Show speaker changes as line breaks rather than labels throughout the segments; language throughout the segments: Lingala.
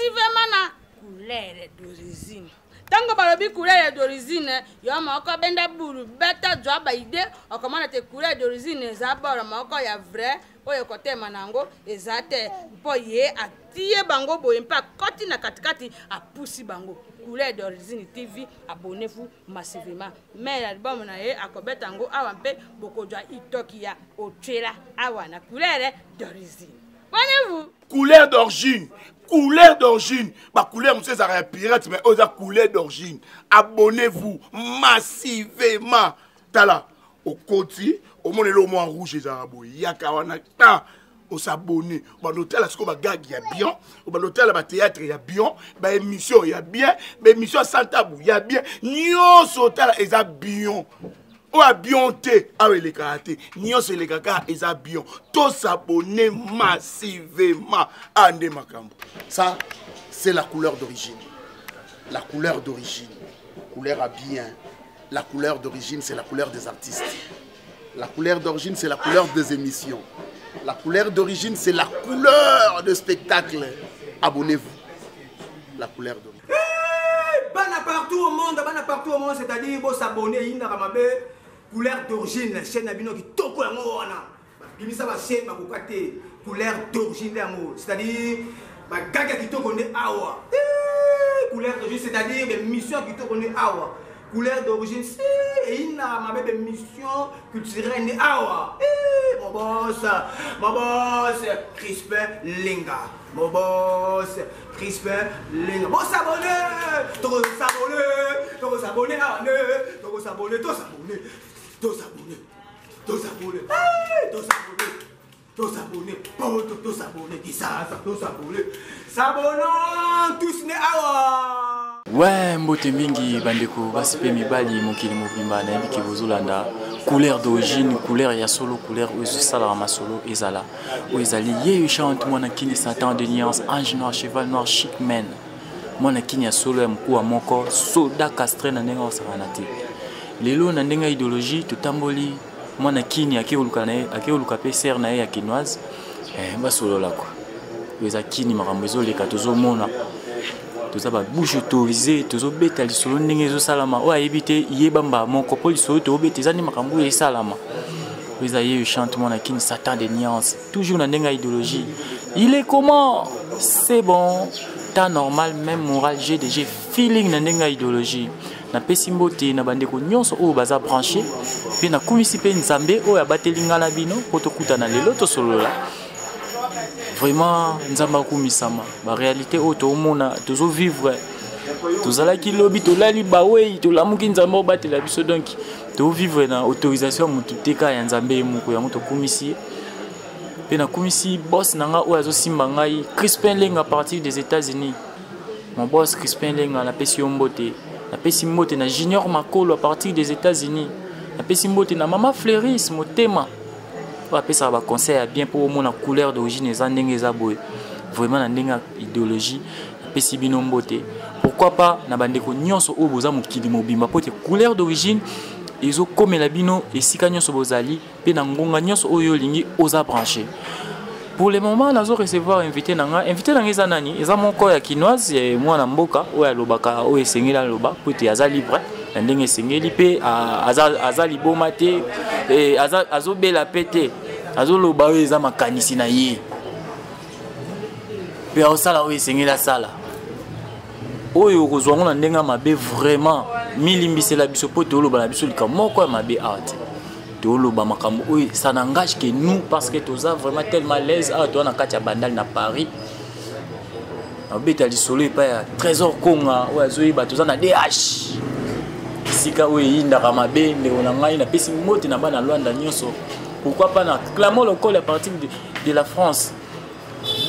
massivement na couleur d'origine. Tango balobi couleur d'origine, yo moko benda buru beta jwa ba ide, o comment te couleur d'origine za bora moko ya vrai, oyo kote manango ezate po ye atie bango boye mpa koti na katikati apusi bango. Couleur d'origine TV, abonnez-vous massivement. Mais l'album na ye akobeta ngo awa mpe bokodwa itoki ya ochela awa na couleur d'origine. Abonnez-vous.
Couleur d'origine. Couleur d'origine. Ma couleur, monsieur, ça reste pirate, mais aux couleur d'origine. Abonnez-vous massivement. Tala, au côté, au monde le moins rouge et arabo. Yakawana, on s'abonne. Au hôtel, à ce qu'on va gag, il y a bien. Au hôtel, à théâtre, il y a bien. Bah, émission, il y a bien. Bah, émission sans tabou, il y a bien. Nyon, hôtel, il y a bien. Ou à bien té, ah oui les karaté, nyon c'est les gaga et ça bien, tous s'abonner massivement à Ndemakambo. Ça, c'est la couleur d'origine. La couleur d'origine, couleur à bien. La couleur d'origine, c'est la couleur des artistes. La couleur d'origine, c'est la couleur des émissions. La couleur d'origine, c'est la couleur de spectacle. Abonnez-vous. La couleur d'origine.
Bana partout au monde, c'est-à-dire vous s'abonner, couleur d'origine, la chaîne Abino qui toko la moana. Bimisa va chaîne ma kokate couleur d'origine d'amour, c'est-à-dire ma gaga qui toko ne awa. Couleur d'origine, c'est-à-dire les missions qui toko ne awa. Couleur d'origine, c'est ina ma belle mission culturelle ne awa. Mon boss, Crispin Linga. Mon boss, Crispin Linga. Bon s'abonner, trop s'abonner, s'abonnons tous ne awa.
Ouais, mbote mingi bandeko basipe mibali mokili mobimba na yebiki bozolanda couleur d'origine, couleur ya solo, couleur ozo sala ma solo ezala. O ezali ye chante mwana kini Satan de nuance, ange noir, cheval noir, chic man. Mwana kini ya solo ya mkuu wa moko, soda castré na ndenga osakana te. Lelo na ndenga idéologie tutamboli mwana kini akioluka na ye, akioluka pe ser na ye ya kinoise. Ba solo la ko. Eza kini makambo ezoleka tozomona. Toza ba bouche autorisée, tozo beta lisolo ndenge ezo salama. O ayebite yebamba moko po lisolo to beta ezani makambo e salama. Eza ye chante mwana kini Satan de nuance, toujours na ndenga idéologie. Il est comment? C'est bon. Ta normal, même moral, j'ai déjà feeling na ndenga idéologie. Na pesi mbote na bandeko nyonso o baza branché pe na komisi pe nzambe o ya batelinga na bino poto kuta na lelo to solola vraiment nzamba kumisama ba réalité o to mona tozo vivre tozala ki lobi to lali bawe to lamuki nzamba o batela biso donc to vivre na autorisation mutu teka ya nzambe muko ya moto komisi pe na komisi boss nanga o azo simba ngai Crispin Linga à partir des États-Unis. Mon boss Crispin Linga na pesi mbote. Na pesi mbote na Junior Makolo à partir des États-Unis. Na pesi mbote na Mama Fleuris motema. Va pesa ba conseil bien pour mon couleur d'origine eza ndenge eza boy. Vraiment na ndenge idéologie na pesi bino mbote. Pourquoi pas na bandeko nyonso o boza mokili mobimba pote couleur d'origine ezo komela bino esika nyonso bozali pe na ngonga nyonso oyo lingi oza branché. Pour le moment, nous allons recevoir invité nanga eza nani, eza moko ya kinoise mwana mboka oya lobaka oya sengela loba pote aza libre ndenge sengeli pe aza liboma te azo bela pete azo loba oya eza makanisi na ye pe osala oya sengela sala oyo kozwa ngona ndenga mabe vraiment milimbisela biso pote oloba na biso lika moko ya mabe art. Ça n'engage que nous parce que tous vraiment tellement à l'aise à toi na bandal na Paris. Abeta li solo pa trésor konga wa zoyi ba tous na DH. Sika we inda kamabe ndeko na ngai na pesi mote na bana Luanda nyonso. Pourquoi pas na clamons le col à partir de la France.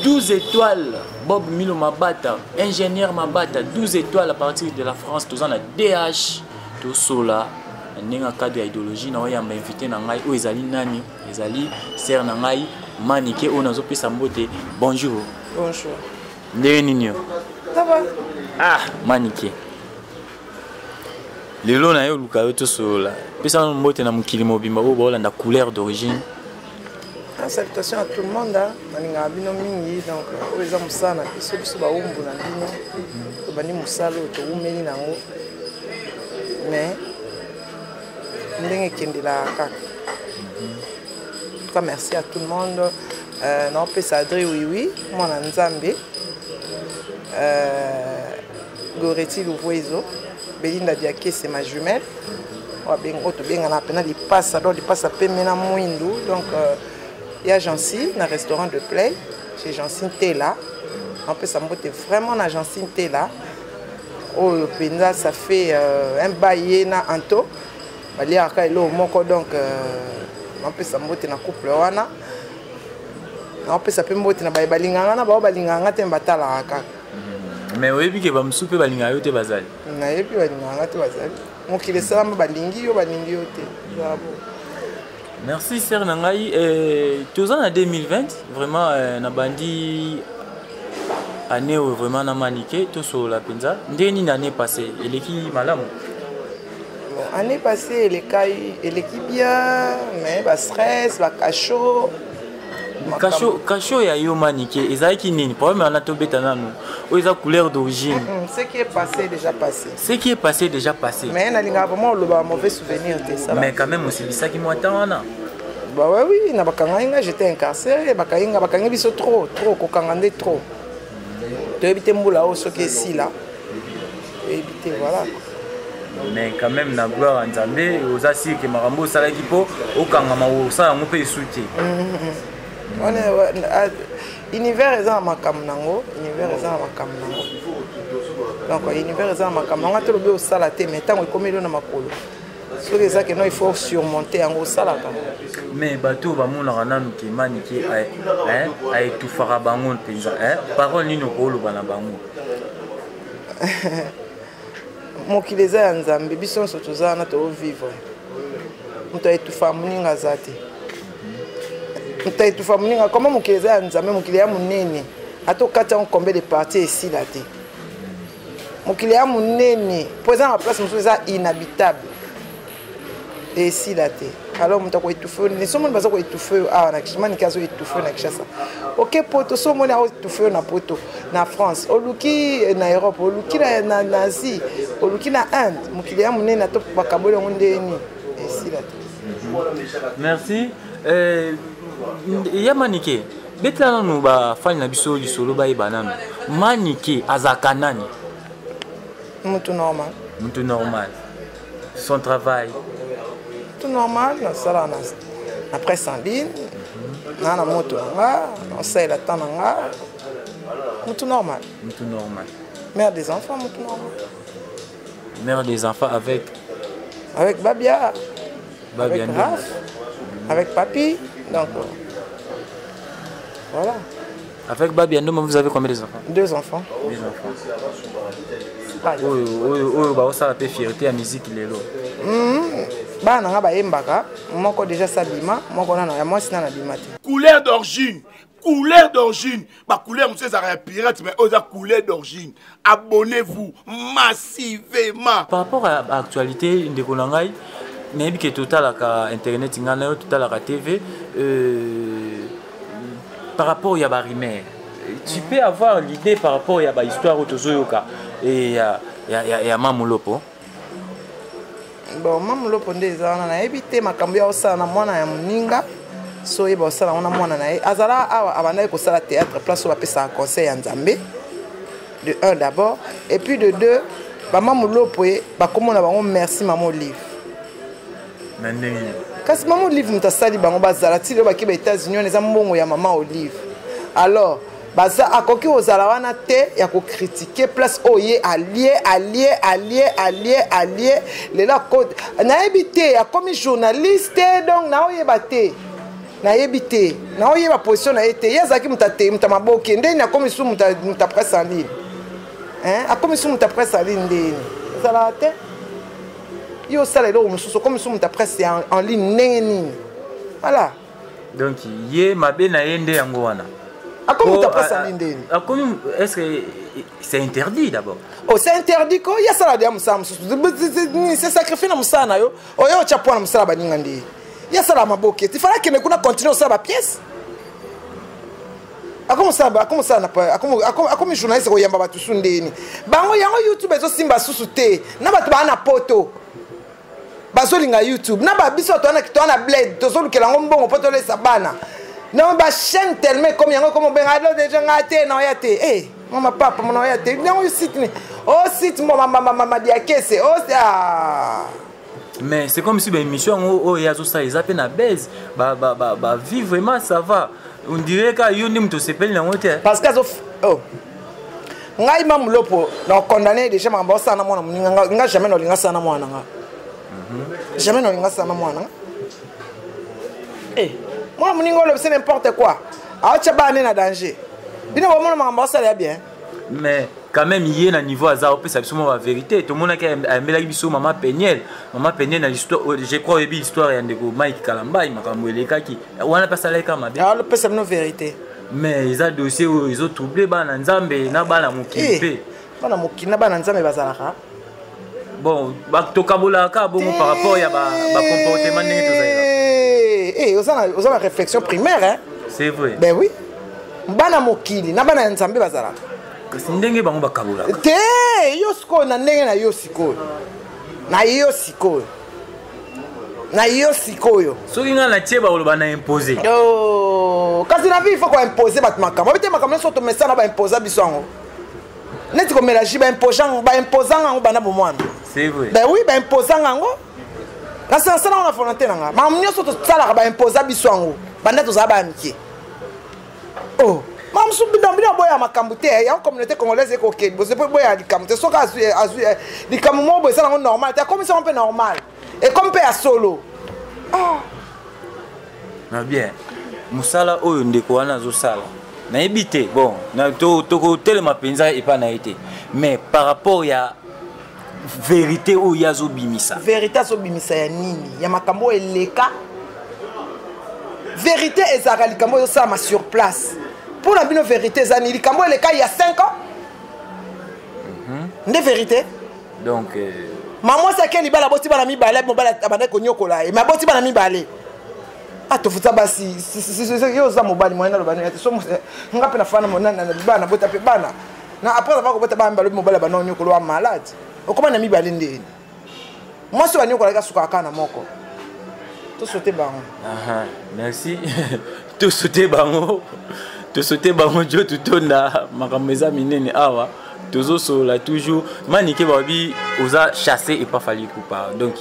12 étoiles Bob Milo Mabata, ingénieur Mabata, 12 étoiles à partir de la France tous na DH tout sola. Nenga cadre idéologie na oyamba invité na ngai o ezali nani ezali ser na ngai manike o nazo pesa mbote bonjour ndenge nini ça va manike lelo na yo luka yo to sola pesa mbote na mokili mobimba o bolanda couleur d'origine
Salutations à tout le monde. Maninga bino mingi donc oza musana biso biso baumbu na bino. To bani musalo to umeli nango. Mais ndenge kendela kaka. En tout cas merci à tout le monde. Non pesa Adri oui moi na Nzambe. Goreti Louvoizo, Belinda Diaké c'est ma jumelle. Donc il y a Jancine, un restaurant de play, chez Jancine Tela. En plus, ça me vraiment dans Jancine Tela. Oh, ça fait un baillet na Anto. Il y a donc en plus, ça me na couple wana. En plus, ça peut me na balinganga na balinganga te mbatala aka.
Mais oui, puis que va me souper balinga yo te bazali.
Na yepi balinganga te bazali.
Merci Sir Nangai. Tous en 2020, vraiment, na bandi année où vraiment na maniqué tout sur la penza. Ndeni l'année passée, elle est qui malam.
Année passée, elle est qui bien, mais bas stress, bas cachot.
Cachot ya yo maniqué. Ezali ki nini? Problème on a tombé tanano. Ou eza couleur d'origine.
Ce qui est passé déjà passé.
Ce qui est passé déjà passé.
Mais na linga vraiment le mauvais souvenir de ça.
Mais quand même aussi ça qui m'attend là.
Bah oui, na bakanga j'étais incarcéré, bakanga biso trop kokangande trop. De éviter mbula o soki si là. Éviter voilà.
Mais quand même na gloire Nzambe aux assis que marambo sala ki po o kangama o sa ngo pe souté.
On est univers est en makam nango, univers est en makam nango. Donc univers est en makam nango to lobi o sala te mais tango comme il na makolo. So les ça que non il faut surmonter en sala ka.
Mais bateau ba mona rananu ki maniki ay tout fara bangon penza parole ni no ko lo bana bango.
Mokili za Nzambe biso so tozana to vivre. Muto etufa muninga zate. Muto muninga comment mokili za Nzambe mokili ya munene. Atokata on combien de parties ici là te. Mokili ya munene, posant ma place muso za inhabitable. Et ici là te. Alors muto ko etufa, ne somo baza ko etufa na kishimani kazo etufa na Kishasa. OK poto somo na etufa na poto na France, oluki na Europe, oluki na Asie, oluki na Inde, mokili ya munene to bakabole ngondeni. Et ici là te.
Merci. Ya manike. Betla no ba fani na biso lisolo ba ibanano. Manike azakanani.
Mutu normal.
Mutu normal. Son travail.
Tout normal, na sala na presse en ligne. Na moto nga, on sait la temps nga. Mutu normal.
Mutu normal.
Mère des enfants, mutu normal.
Mère des enfants avec
Babia.
Babia
avec Raph, avec Papi. Donc voilà.
Avec Babia, vous avez combien d'enfants?
2 enfants.
2 enfants. Oh, bah ça la paix fierté à musique lelo.
Bah nanga ba embaka, moko déjà sabima, moko na ya moi sina na bimate.
Couleur d'origine. Couleur d'origine. Ma couleur, monsieur, ça pirate, mais aux couleur d'origine. Abonnez-vous massivement.
Par rapport à l'actualité de Konangai, mais que total à internet, total à TV, par rapport à Yabarimé, tu peux avoir l'idée par rapport à l'histoire de Tozoyoka et à Mamulopo.
Bon, Mamulopo, on a évité ma cambia au sana, moi, na muninga. So yeba osala ona mwana na ye azala awa abandaki kosala théâtre place où apesa conseil ya Nzambe de 1 d'abord et puis de 2 bama mulopo ye bakomona bango merci maman Olive kasi maman Olive mutasali bango bazala tilo baki ba États-Unis eza mbongo ya maman Olive alors baza akoki ozala wana te ya ko critiquer place oye allié lela code na ebité ya comme journaliste donc na oyeba te na yebite na oyeba position na été yazaki mutate mutamaboke ndeni na komisu muta presse en ligne a komisu muta presse en ligne ndeni sala te yo sala lo mususu komisu muta presse en ligne ndeni voilà
donc ye mabe na yende yango wana
akomi muta presse en ligne ndeni
akomi est-ce que c'est interdit d'abord?
Oh c'est interdit ko ya sala dia musala mususu c'est sacrifice na musana yo oyo chapona musala baninga ndeni. Il y a ça là ma boque. Il fallait que nous continuions ça la pièce. Comme ça, comme journaliste, il y a pas tout sundeni. Bango yango YouTube ezo simba susute. Na batu ba na poto. Bazolinga YouTube. Na ba biso to na bled. To solo ke lango mbongo poto le sabana. Na ba chaîne tellement comme yango comme ben ado déjà ngate na yate. Eh, mama papa mona yate. Yango site ni. Oh site mama diakese. Oh ça.
Mais c'est comme si l'émission où il y a tout ça, ils appellent la baise. Vivre vraiment ça va. On dirait que Yonim te s'appelle la moitié.
Parce que oh, ngai mam lopo na condamné déjà ma bossa na mwana nga jamais no linga sana mwana nga. Jamais no linga sana mwana. Eh, moi muningo lo c'est n'importe quoi. A cha ba na danger. Bino mo na bossa ya bien.
Mais quand même il y a un niveau hasard peut ça absolument la vérité. Tout le monde qui a mis la biso maman Peniel dans l'histoire je crois que l'histoire est de Mike Kalamba il m'a comme les cas qui on a pas ça les cas ma bien.
Alors le peut c'est une vérité.
Mais ils ont dossier où ils ont troublé bana nzambe na bana mukimpe.
Bana mukina bana nzambe bazalaka.
Bon, to kabola ka bon par rapport ya ba comportement ndenge to zaira.
Aux la réflexion primaire hein.
C'est vrai.
Ben oui. Bana mukili na bana nzambe bazalaka.
Kasi ndenge bango bakabola.
Te yo siko na ndenge na yo siko. Na yo siko. Na yo sikoyo.
Soki nga na tie ba oloba na imposer.
Oh, kasi na vie il faut qu'on imposer bat makambo. Bete makambo so to mesa na ba imposer biso ngo. Neti ko mélanger ba imposant ngo bana bo mwana.
C'est vrai.
Ben oui, ba imposant ngo. Na ça na on a volonté nga. Ma mnyo so to tsala ba imposer biso ngo. Banda to za ba amitié. Oh. Mam su bidambina boya makambute ya communauté congolaise ko ke bo se boya likamute so ka azu likamu mo bo ça normal ta comme ça un peu normal et comme pe à solo ah
na bien musala oyo ndeko wana zo sala na ebité bon na to ko telema penza et pas na été mais par rapport ya vérité o ya zo bimisa
vérité zo bimisa ya nini ya makambo eleka vérité ezaka likambo yo sama sur place. Pour la bonne vérité, Zani, il y a 5 ans. N'est vérité.
Donc,
maman, c'est qu'elle a bossé dans mi balai, mon balai, abandonné konyokola, et ma bossé dans mi balai. Ah, tu fais ça, si yo za mobile, moi, na le banane, tu sommes, on a peine à faire mon nana, na bana, bota pe bana. Na après avoir que bota bana, le mobile, banon nyokolo malade. O comment na mi balai ndé. Moi, c'est banyokola ka sukaka na moko. Tout sauter bango.
Ah, merci. Tout sauter bango. To sauter bango jo tutonda makameza minene awa tozo sola toujours manike babi oza chasser et pas fallu coupa donc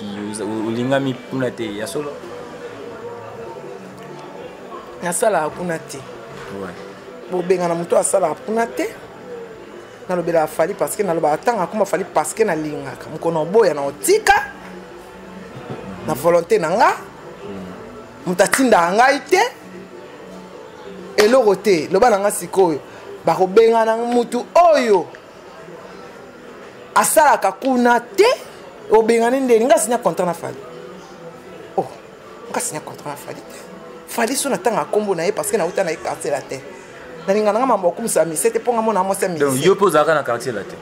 olingami puna te ya solo
ya sala puna te
ouais
bo benga na muto asala puna te na lobela fali parce que na loba atanga kuma fali parce que na lingaka mukono boya na otika na volonté nanga mutatinda ngai te eloko te loba nanga sikoyo bakobenga na mutu oyo asalaka kuna te obengani ndeni nga sinya contrat na fali oh nga sinya contrat na fali te fali so natanga kombo na ye parce que na uta na quartier la te na linga nanga mambo kumisa mi c'était ponga mona mo sa mi
donc yo posaka na quartier la te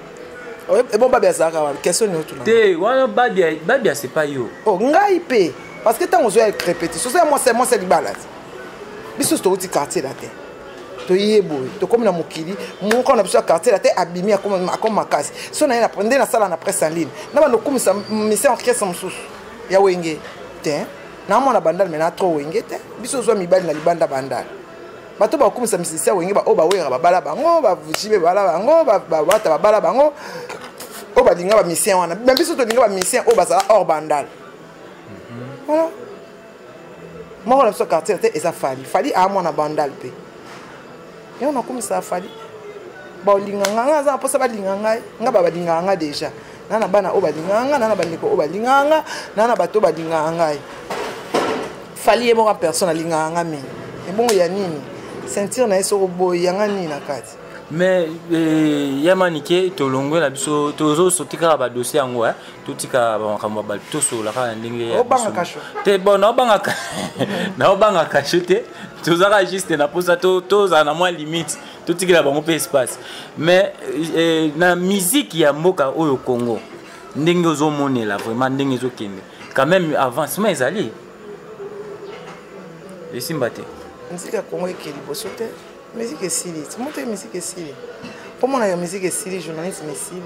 oh e bon babia zaka wa question ni otuna
te wana babia c'est pas yo
oh ngai pe parce que tant ozo ya répétition so moi c'est libala biso to uti quartier la te to yebo to comme na mokili mon quand on a besoin quartier la te abimi comme makasi so na prendre na sala na presse en ligne na ba no kumisa mission en caisse mususu ya wenge te na mona bandal mena trop wenge te biso zo mibali na libanda bandal bato ba kumisa misisi wenge ba o ba wera ba bala bango ba vujibe bala bango ba wata ba bala bango o ba linga ba mission wana même biso to linga ba mission o ba za hors bandal voilà. Moi, on a besoin de quartier, et ça fallait à moi, on a bandal. Et on a comme ça, fallait. Bon, l'inganga, ça, pour ça, l'inganga, on a l'inganga déjà. Nana bana oba l'inganga, nana baniko oba l'inganga, nana bato ba l'inganga. Fallait moi personne à l'inganga, mais bon, il y a nini. Sentir na eso boy, yanga ni na kati.
Mais yamanike tolongwe na biso tozo sotika ba dossier yango totika ba makambo ba toso la ka ndenge ya
obanga kasho
te bon na obanga kasho te tozaka juste na posa toza na moins limite totikela bango pe espace mais na musique ya mboka oyo Congo ndenge ozomonela vraiment ndenge ezokende quand même avancement ezali esimba te
musique ya Congo ekeli bosote Musique est stylée. Tu montres la musique est stylée. Comment la musique est stylée, journalisme est stylé.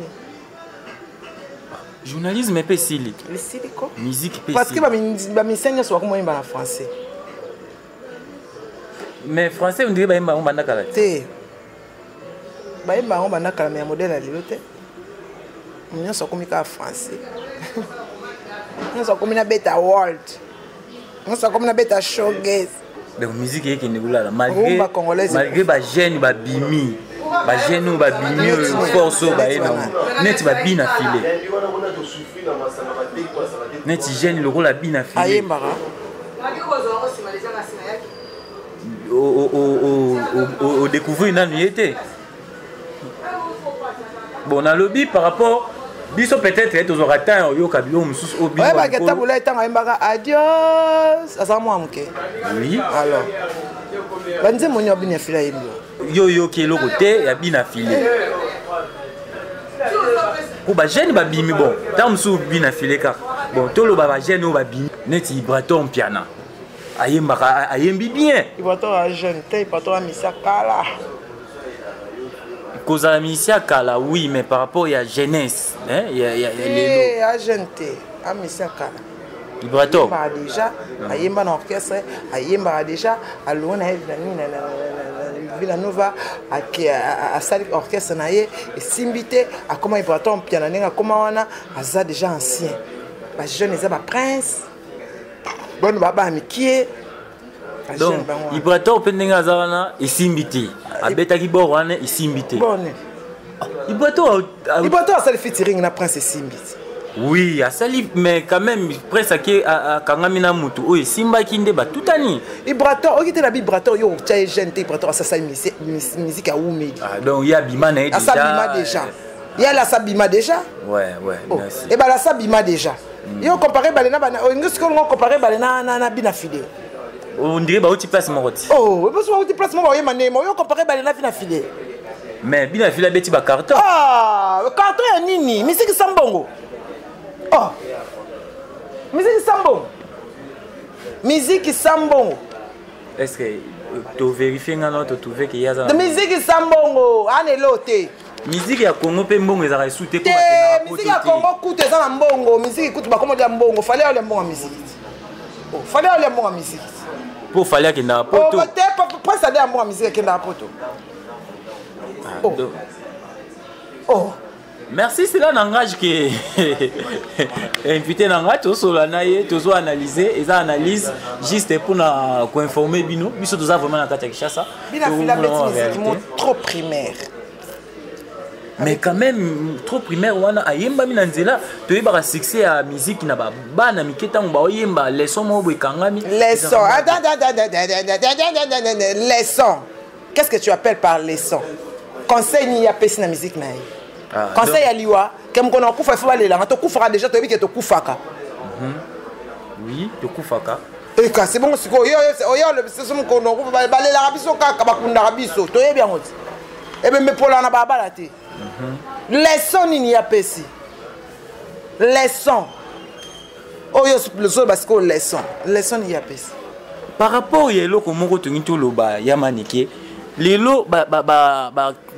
Journalisme est stylé.
Le stylé quoi?
Musique est
parce que ma mission soit comme en français.
Mais français on dirait on banda kala.
Té. On banda kala mais modèle à l'île. On soit comme en français. On soit comme na beta world. On soit comme na beta showgaze.
Donc musique est qui n'est malgré ba jeune ba bimi. Ba jeune ba bimi force ba net ba bina filé. Net jeune le rôle la bina filé.
Ayembara.
Au découvrir une nuité. Bon, on a lobby par rapport. Biso peut-être être aux orateurs au cabilo musus au bi.
Ouais, bah que tabula est en ayembara. Adios. Ça moi amke.
Oui.
Alors. Banze monyo bina filé yimbo.
Yo qui est le côté ya bina filé. Ko ba jeune ba bimi bon. Tam sou bina filé ka. Bon, tolo ba jeune o ba bimi. Neti braton piana. Ayembi bien.
Il va toi jeune, il va toi misia kala.
Cause à la misia kala, oui, mais par rapport à la jeunesse, hein, il y a
les à jeune à misia kala.
Il va toi.
Déjà, ayemba dans orchestre, ayemba déjà, à l'on a Villanova à salle orchestre naie et s'imbité à comment il va toi piano nenga comment on a ça déjà ancien. Ba jeune les ba prince. Bon baba mikie.
Donc il peut être open denga zana et simbiti. Abeta ki borane et simbiti.
Bon.
Il peut être
ça le featuring na prince simbiti.
Oui, à sali mais quand même presque à kangamina mutu. Oui, simba kinde ba tutani.
Ibrato, okite la bibrato yo tchai jeune te ibrato ça musique à oumi.
Ah donc il y a bima na déjà.
Sabima déjà. Il y a la sabima déjà.
Ouais, merci.
Et bah la sabima déjà. Yo comparé balena bana on comparé balena na bina fidé.
On dirait ba outi place moroti.
Oh, parce que outi place mo yo mané mo yo comparé balena bina fidé.
Mais bina fidé beti ba carton.
Ah, le carton ya nini? Musique sambongo. Oh. Musique sambongo. Musique sambongo.
Est-ce que tu vérifies ngana tu trouves qu'il y a ça?
De musique sambongo, anelote.
Musique ya Congo pe mbongo ezaka esute ko
batena musique ya Congo kutu eza na mbongo musique kutu bakomo ya mbongo fallait aller mbongo musique oh fallait aller mbongo musique
pour fallait que na poto
oh te pas ça aller mbongo musique que na poto oh oh
merci c'est là langage que invité nanga to solo na ye to zo analyser et ça analyse juste pour na ko informer bino biso to za vraiment na kata Kinshasa
bina fila musique trop primaire.
Mais quand même trop primaire wana ayemba mina nzela to yeba succès à musique na ba bana miketa ngba oyemba leçon mo bo kangami
leçon leçon qu'est-ce que tu appelles par leçon conseil ni ya pesi na musique na ye conseil ya liwa kem kono kufa fa lela to kufa déjà to yebi ke to kufaka
oui to kufaka
et ka c'est bon siko yo le c'est mon kono kufa balela biso kaka bakunda biso to yebi ngoti ebe me pola na baba la te. Leçon ni a pesi. Leçon. Oh yo le sol parce que leçon. Leçon ni a pesi.
Par rapport à lo ko moko to ngito lo ba ya manike, lelo ba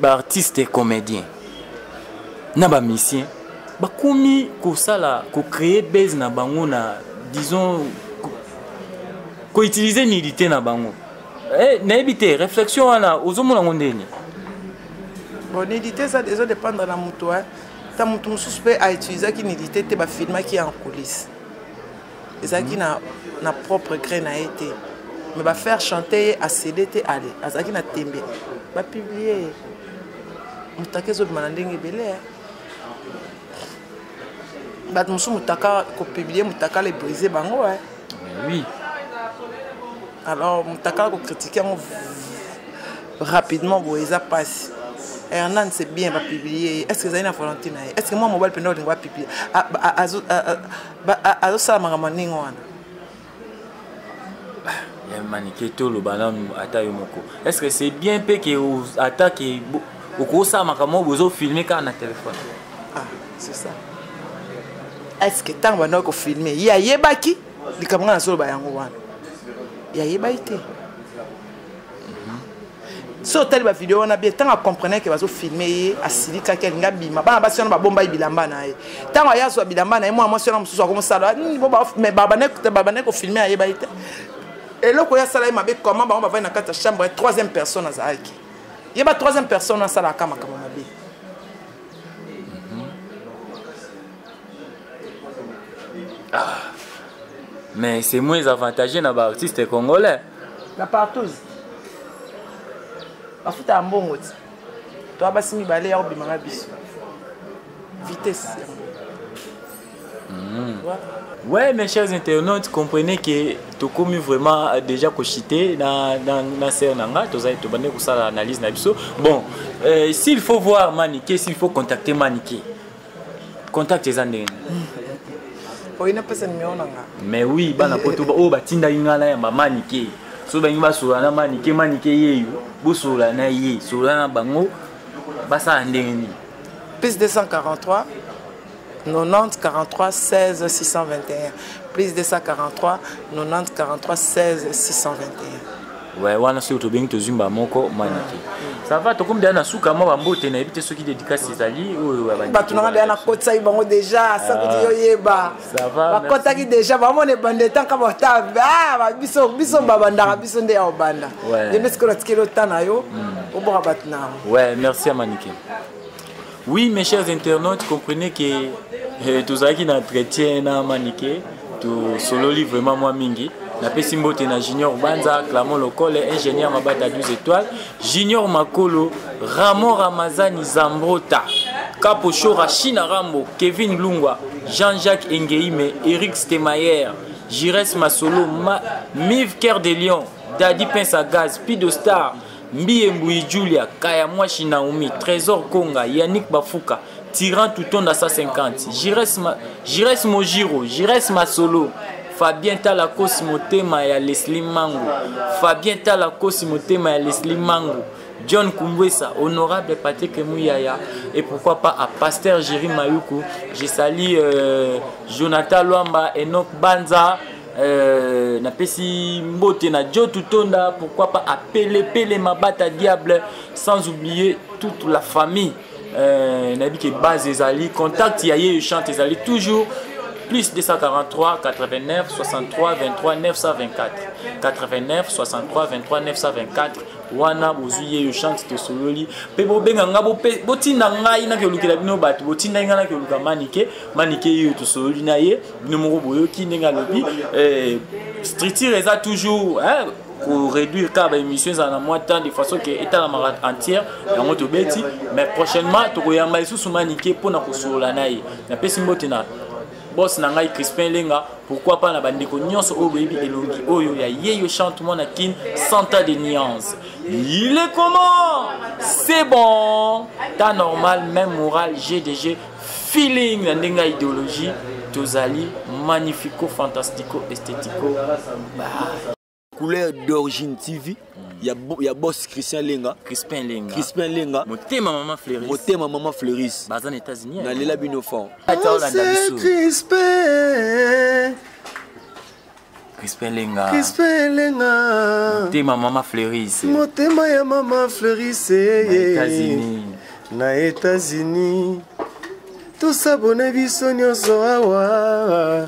artiste et comédien. Na ba musicien. Ba komi ko sala ko créer base na bango na disons ko utiliser nilité na bango. Na ebité réflexion ana ozomona ngondeni.
Bon, nudité, ça dépend de la moto. Ta moto suspect à utiliser qui nudité, tu vas filmer qui est en coulisses. Et ça qui n'a propre graine a été. Mais va faire chanter à CDT aller. À ça qui n'a tembe. Va publier. Mutaka zo manandenge belé. Ba musu mutaka ko publier mutaka les briser bango ouais.
Oui.
Alors mutaka ko critiquer rapidement bon ça passe. Hernan c'est bien va publier. Est-ce que ça une volonté? Est-ce que moi mobile pendant va publier? Azo ça maramani wana.
Ya maniketo lo banam ata yo moko. Est-ce que c'est bien pe que attaque au ko ça makamo bozo filmer quand na téléphone?
Ah, c'est ça. Est-ce que tant bana ko filmer? Ya yebaki likamanga na solo ba yango wana. Ya yebaité. Si vous avez une vidéo, on a bien tant à comprendre que vous filmer à Silika qui est bima. Bah si on a bomba bilamba na. Tant à yaso bilamba na moi si on a comme ça mais babane ko filmer aye baite. Et là ko ya sala ma be comment on va voir dans la chambre troisième personne à Zaki. Il y a troisième personne dans sala kama kama mabe.
Mais c'est moins avantageux dans les artistes congolais.
La partouze. Parce que tu as un bon mot. Tu as bassi mi balé au bimanga biso. Vitesse.
Ouais, mes chers internautes, comprenez que tu as commis vraiment déjà cochité dans Cernanga. Tu as donné l'analyse. Bon, s'il faut voir Maniké, s'il faut contacter Maniké, contacte les Andéens. Mais oui, bana poto o batinda ingala ya Maniké. So ba ngba solana Maniké yeyu. Bo solana ye, solana bango basa Andéeni.
Plus 243 90 43 16 621. Plus 243 90 43 16 621.
Ouais, wana si otobeng to zumba moko Maniké. Ça va to comme dana suka mo bambote na ebite soki dédicace ezali oyo ba
ba tunanga dana kotsa bango déjà ça ko yoyeba.
Ça va.
Ba kota ki déjà ba mo ne bande tant ka bota ba biso babanda biso nde ya obanda.
Ouais.
Yeme skolo tikelo tana yo obora batna.
Ouais, merci à Maniké. Oui, mes chers internautes, comprenez que tout ça qui n'entretient na Maniké, tout solo livre vraiment moi mingi. Na Pesimbote na Junior Banza, Clamon Lokole, ingénieur Mabata 12 étoiles, Junior Makolo, Ramon Ramazani Zambrota, Capo Chora China Rambo, Kevin Lungwa, Jean-Jacques Engeime, Eric Stemayer, Jires Masolo, Miv Ker de Lion, Daddy Pince à Gaz, Pido Star, Mbi Mbouyi Julia, Kaya Mwashi Naomi, Trésor Konga, Yannick Bafuka, Tyran Touton à 150, Jires Mojiro, Jires Masolo, Fabien Talakos Motema ya Leslie Mango, Fabien Talakos Motema ya Leslie Mango, John Kumbwesa, honorable Patrick Mouyaya, et pourquoi pas à Pasteur Jerry Mayuku. Je salue Jonathan Luamba, Enoch Banza, Napesi Mbote na Joe Tutonda, pourquoi pas à Pele Mabata Diable, sans oublier toute la famille. Nabi qui base Ezali, contact Yaye chante Ezali toujours. Plus 243 89 63 23 924 89 63 23 924 wana bozuye yo chante te sololi pe bo benga ngabo pe botinda ngai na ke lukela bino batu botinda ngana ke luka Maniké yo to sololi na ye bino moko boyo ki ndenga lobi structure eza toujours pour réduire la émission en moins de temps de façon que est la marade entière dans notre bêti mais prochainement to koyamba sous Maniké pour na ko solana na Pesimbote na boss nangai Crispin Lenga, pourquoi pas na bandeko nyonso o baby elongi oyo ya yeyo chante mon akin 100 ans de nuances. Il est comment? C'est bon. T'as normal, même moral, GDG, feeling ndenga idéologie, tozali magnifico, fantastico, esthético.
Couleur d'origine TV. Il y a boss Crispin Lenga.
Crispin Lenga.
Crispin Lenga.
Motema maman Fleuris.
Motema maman Fleuris.
Bazan États-Unis.
Na lela binofant.
Crispin.
Crispin Lenga.
Crispin Lenga.
Motema maman Fleuris.
Motema ya maman Fleuris.
États-Unis.
Na États-Unis. Tout s'abonne biso nyonso awa.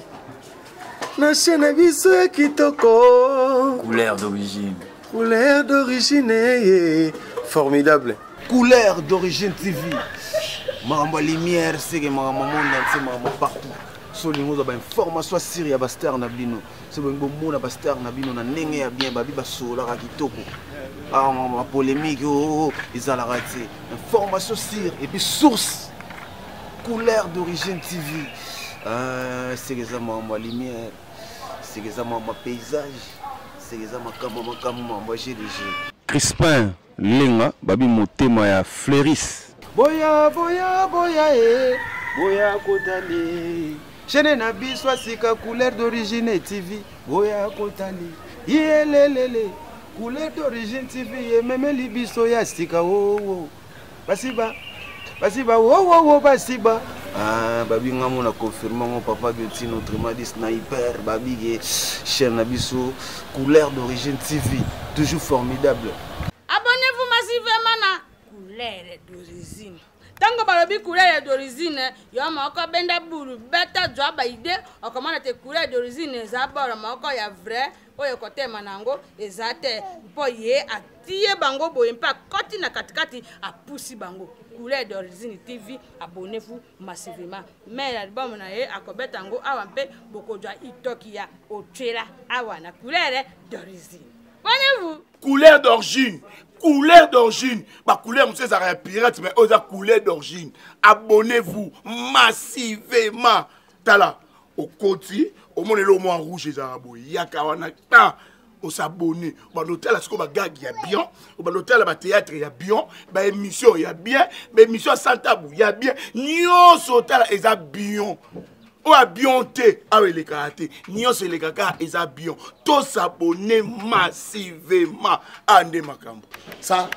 Na chaîne biso ya kitoko.
Couleur d'origine.
Couleur d'origine, formidable.
Couleur d'origine TV. Maramba lumière, c'est que maramba monde entier, maramba partout. Solingo za ba information sur ya bastar na bino. C'est bon mona bastar na bino na ndenge ya bien babi basola ka kitoko. Ah ma polémique ils ala raté. Information sur et puis source. Couleur d'origine TV. C'est que ça maramba lumière. C'est que ça maramba paysage. C'est que ça m'a
Crispin Lenga, babi motema ya Fleuris.
Boya kotali. Chaîne na biso sika couleur d'origine TV. Boya kotali. Yelelele. Couleur d'origine TV même libiso ya sika oh. Basiba basiba. Ah babi ngamo na confirmer mon papa Goti notre madi sniper babi chaîne na biso couleur d'origine TV toujours formidable.
Abonnez-vous, couleur d'origine. Tango balobi couleur d'origine, yo moko benda bulu beta joba ide, okomana te couleur d'origine eza bora moko ya vrai, oyo kote manango ezate mpo ye atie bango boye mpa koti na katikati apusi bango. Couleur d'origine TV, abonnez-vous massivement. Mais l'album na ye akobeta ngo awa mpe bokodwa itoki ya otchela awa na couleur d'origine. Abonnez-vous.
Couleur d'origine. Couleur d'origine. Ma couleur, monsieur, ça reste pirate, mais aux couleur d'origine. Abonnez-vous massivement. Tala, au côté, au monde le moins rouge et arabo. Yakawana, on s'abonne. Au hôtel, là, ce qu'on va gag, il y a bien. Au hôtel, là, théâtre, il y a bien. Bah, émission, il y a bien. Bah, émission sans tabou, il y a bien. Nyon, hôtel, il y a bien. Ou a bien té, avec les karatés. Nyon, c'est les gaga, il y a bien. Tous s'abonner massivement. Ande Makambo. Ça,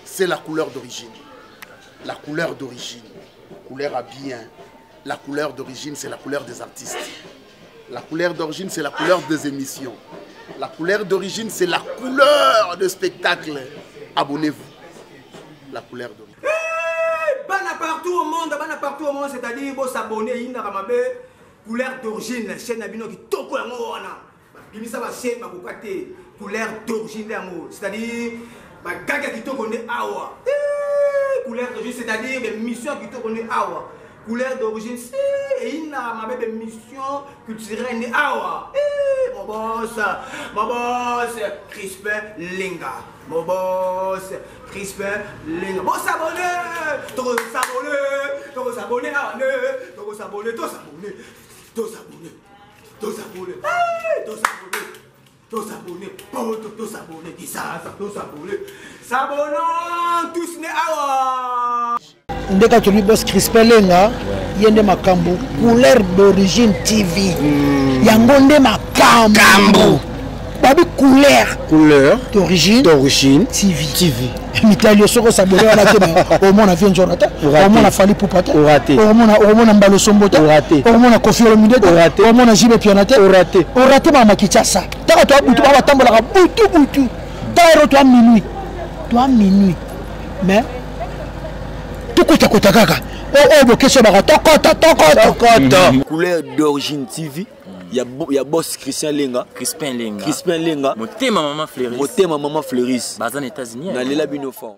c'est la couleur d'origine. La couleur d'origine. Couleur à bien. La couleur d'origine, c'est la couleur des artistes. La couleur d'origine, c'est la couleur des émissions. La couleur d'origine, c'est la couleur de spectacle. Abonnez-vous. La couleur d'origine.
Bana partout au monde, c'est-à-dire vous s'abonner, il y a couleur d'origine, chaîne Nabino qui toko yango wana. Bimisa ba chaîne ba kokate couleur d'origine yango, c'est-à-dire ba gaga qui toko ne awa. Couleur d'origine, c'est-à-dire des missions qui toko ne awa. Couleur d'origine, c'est il y a des missions culturelles ne awa. Mon boss, Crispin Linga. Mon boss, Crispin Linga. Bon s'abonner, trop s'abonner, trop s'abonner, trop s'abonner, trop s'abonner, trop s'abonner, trop s'abonner, trop s'abonner, trop s'abonner, trop s'abonner, qui ça, trop s'abonner, s'abonnant tous les awa.
Ndeka tuli boss Crispin Linga yende makambo couleur d'origine TV yango nde makambo babi couleur d'origine TV mitalio soko sabone wala te au mona vient Jonathan au mona fali poupata au mona mbalo sombota au mona kofiolo midete au mona jibe pianate au raté ba makitasa taka to butu ba tambola ka butu tairo to minuit mais
Couleur d'origine TV. Il y a boss Crispin Linga.
Crispin Linga.
Motema
maman Fleuris.
Bazan États-Unis.
Dans les labinofons.